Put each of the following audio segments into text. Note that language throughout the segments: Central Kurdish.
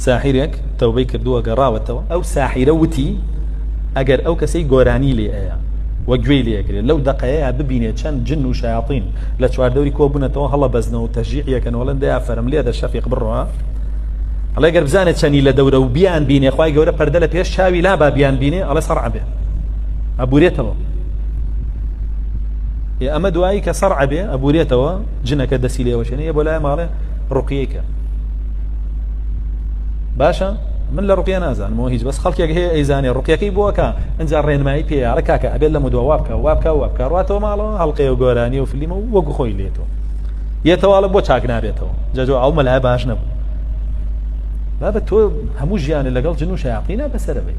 ساحرێک تەوبەی کردووە گەڕاوەتەوە ئەو ساحیرە وتی ئەگەر ئەو کەسەی گۆرانی لێ ئەیە وە گوێی لێگرێت لەو دەقەیە ببینێت چەند جن و شایاطین لە چواردەوری کۆبوونەتەوە هەڵە بەزنەوە و تەشجیعیەکەن وەڵەن دەیا فەرم لێ دە شەفیق بڕۆە ئەڵێ گەر بزانێت چەنی لە دەورە و بیان بینێ خوای گەورە پەردە لە پێش چاوی لا با بیان بینێ ئەڵێ سەرع بێ ئەبورێتەوە ئەمە دوایی کە سەرع بێ ئەبورێتەوە جنەکە دەسی لێوەشێنێ بۆ لای ماڵێ ڕوقیەکە باشە من لە ڕوقیە نازانمەوە هیچ بەس خەڵکێک هەیە ئەیزانێ ڕوقیەکەی بۆکە ئەنجا ڕێنمایی پێ ئەڵێ کاکە ئەبێت لە مدووە وابکە ڕاتەوە ماڵەوە هەڵقەیە و گۆرانی و فلیمە و وەکو خۆی لێتەوە یێتەواڵە بۆ چاک نابێتەوە جەجۆ ئەو مەلای باش نەبوو بابە تۆ هەموو ژیانە لەگەڵ جن و شایاطینە بەسەرەبەی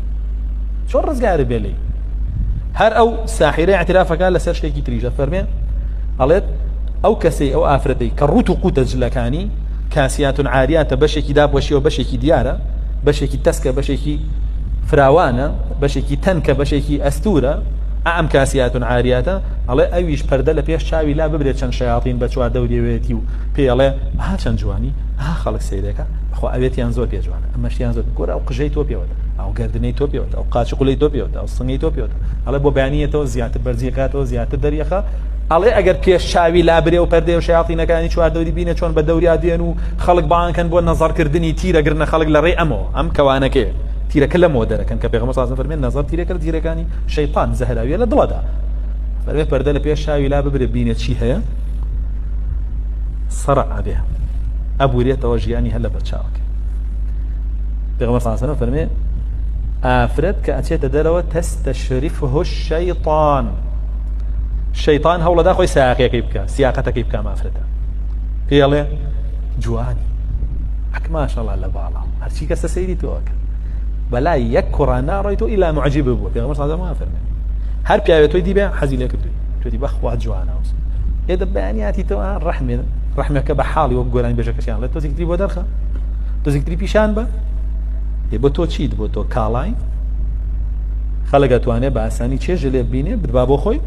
چۆن ڕزگارە بێ لێی هەر ئەو ساحیرەی اعترافەکە لەسەر شتێکی تریژە فەرمێ ئەڵێت ئەو کەسەی ئەو ئافرەتەی کە ڕوت و قوتە جلەکانی کاسیاتون عاریاتە بەشێکی دابوەشیەوە بەشێکی دیارە بەشێکی تەسکە بەشێکی فراوانە بەشێکی تەنکە بەشێکی ئەستورە ئەم کاسیاتون عاریاتە ئەڵێ ئەویش پەردە لە پێش چاوی لا ببرێت چەند شایاطین بە چوار دەوریەوێتی و پێڵێ ها چەند جوانی ها خەڵک سەیرەکە بەخوا ئەوێتیان زۆر پێجوانە ئەمەشیان زۆر گۆرە ئەو قژەی تۆ پێوەتە ئەو گەردنەی تۆ پێوەتە ئەو قاچ قوڵەی تۆ پێوەتە ئەو سنگەی تۆ پێوەتە ئەڵێ بۆ بەیانیەتەوە زیاتر بەرزیەکاتەوە زیاتر دەریەخە ئەڵێ ئەگەر پێش چاوی لابرێ و پەردەی و شایاطینەکانی چوار دەوری بینە چۆن بە دەوریا دێن و خەڵک بانکەن بۆ نەزەرکردنی تیرەگرنە خەڵک لە ڕێ ئەمەوە ئەم کەوانەکەی تیرەکە لەمەوە دەرەکەن کە پێغەمبەر صلی الله علیه و سلم فەرمێن نەزەر تیرەکە تیرەکانی شەیطان زەهراویە لە دڵەدا فەرمێ پەردە لە پێش چاوی لا ببرێ بینێت چی هەیە سەرع بێ ئەبورێتەوە ژیانی هەر لە بەرچاوەکە پێغەمبەر صلی الله علیه و سلم فەرمێ ئافرەت کە ئەچێتە دەرەوە تەستەشریفه الشەیطان شەیطان هەوڵەدا خۆی سایاقیەکەی بکە سیاقەتەکەی بکە ئافرەتە پێڵێ جوانی حەک ماشەڵڵا لە باڵا هەرچی کەسە سەیری تۆکە بەلای یەک کوڕان ناڕۆیتەوە ئیلا معجیب بووە پێغەمبەر صلی الله علیه و سلم فەرمێ هەر پیاوێت تۆی دیبێ حەزی لێ کردووی توێتی بەخوا جوانە ئێدە بەیانیاتی تۆ ڕەحمێکە بە حاڵی وەک گۆرانی بێژەکەشیان لێت تۆ زیکتری بۆ دەرخە تۆ زیکتری پیشان بە بۆ تۆ چیت بۆ تۆ کاڵای خەڵک ئەتوانێ بە ئاسانی چێژە لێ بینێ بدبا بۆ خۆی